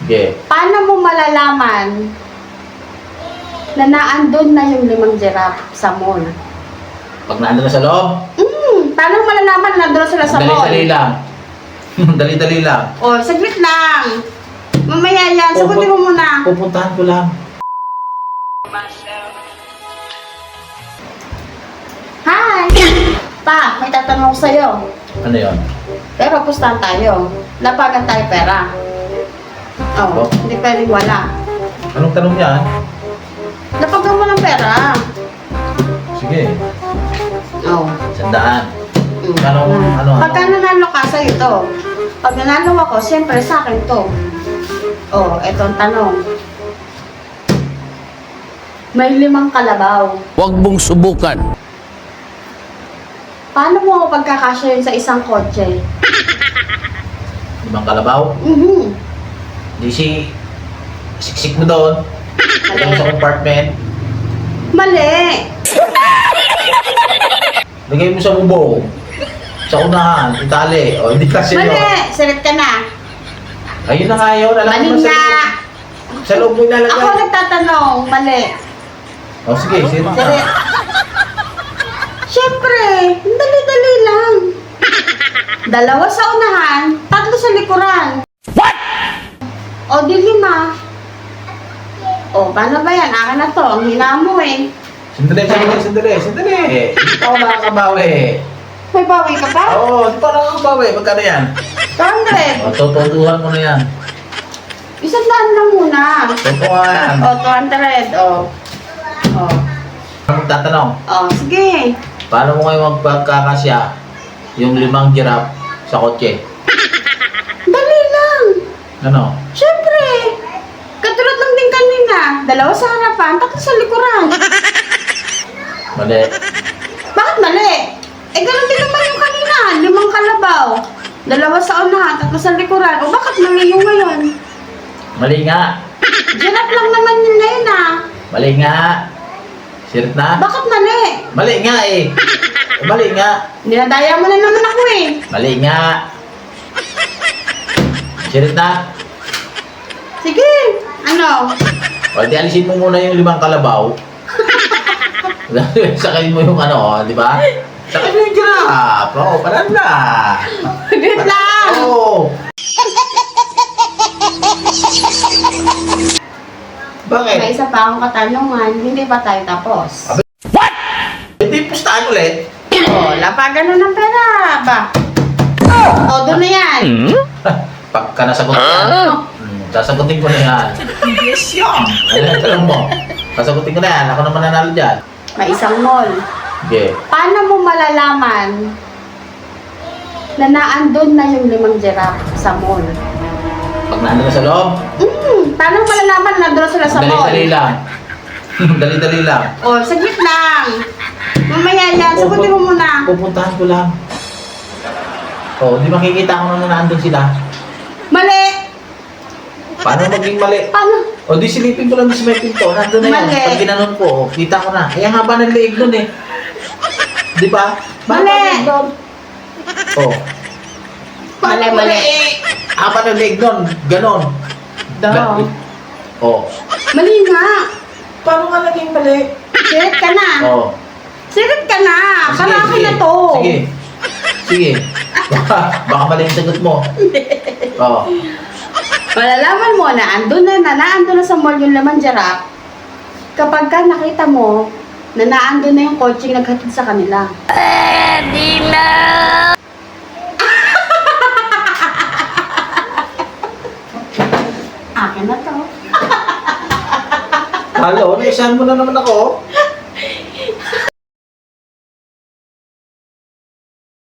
Sige. Paano mo malalaman na naandun na yung 5 giraffe sa mall? Pag nandun na sa loob, Paano mo malalaman na nandun sila sa mall? dali-dali lang. Dali-dali lang. O, saglit lang. Mamaya yan, sagutin mo muna. Pupuntahan ko lang. Hi! Pa, may tatanong ko sa'yo. Ano yon? Pero pustahan tayo. Lapagan tayo pera. Oh, Oh. hindi pwedeng wala. Anong tanong niya? Lapagan mo ng pera. Sige. Oh. 100. Ano? Pagka nanalo ka, sa'yo to. Pag nanalo ako, siyempre sa akin to. Oh, eto ang tanong. May 5 kalabaw. Huwag mong subukan. Paano mo ako pagkakasya yun sa isang kotse? 5 kalabaw? Di si siksik mo doon. Doon sa compartment. Mali! Lagay mo sa bubong. Sa unahan, itali. O, hindi kasi yun. Mali! Salit ka na. Ayun na nga yun. Alam Mali mo sa nga! loob. Sa loob mo ilalagay. Ako nagtatanong. Mali. O, sige. Sino ka? Salit. Siyempre, dali-dali lang. 2 sa unahan, 3 sa likuran. What? O, di 5. O, paano ba yan? Akin na to. Ang hina mo eh. Sandali. Hindi pa ako nakakabawi. May bawi ka pa? Oo, hindi pa ako nakakabawi. Magkano yan? 200. O, tututuhan mo na yan. 100 lang muna. Tutuhan. O, 200. O. O. Ano magtatanong? O, sige. Paano mo kayo magpagkakasya yung 5 giraffe sa kotse? Dali lang. Ano? Siyempre. Katulad lang din kanina. 2 sa harapan, 3 sa likuran. Mali. Bakit mali? Eh, ganun din naman yung kanina. 5 kalabaw. 2 sa unahan, 3 sa likuran. O, bakit mali yung ngayon? Mali nga. Giraffe lang naman yun ngayon ah. Mali nga. Sirit na? Bakit mali? Mali nga eh. Mali nga. Dinadaya mo na naman ako eh. Mali nga. Sirit na? Sige. Ano? O, di alisin mo muna yung 5 kalabaw. Sakayin mo yung ano, di ba? Sakayin mo yung giraffe. Oo, parang na. Good lang. Oo. Bakit? May isa pa akong katanungan. Hindi pa tayo tapos. Hindi pustahan ulit. O, lapagan na ng pera. Ba? O, doon na yan. Pagka nasagot yan, sasagutin ko na yan. Yes, yan. Ano tanong mo? Sasagutin ko na yan. Ako naman nanalo dyan. May isang mall. Okay. Paano mo malalaman na naandun na yung 5 giraffe sa mall? Pag nandun na sa loob, Paano mo malalaman na nandun sila sa mall? dali-dali lang. Dali-dali lang. O, saglit lang. Mamaya yan, sagutin mo muna. Pupuntahan ko lang. Oh, di makikita ko na nandun sila. Mali! Paano maging mali? Paano? O di silipin ko lang sa may pinto. Nandun na yun. Mali. Pag ginanon ko, kita ko na. Kaya haba ng leeg nun eh. Di ba? Mali. Haba ng leeg nun. Oh. Mali, mali. Haba ng leeg nun. Ganon. Daw. Oh. Mali nga. Paano nga naging mali? Sirit ka na. Oh. Sirit ka na. Sige, Para akin sige. na to. Sige. Sige. Baka mali yung sagot mo. Oh. Malalaman mo na naandun na sa mall yung 5 giraffe kapag ka nakita mo na naandun na yung coaching naghatid sa kanila. Di na! Akin na to. Halo, naisahan mo na naman ako.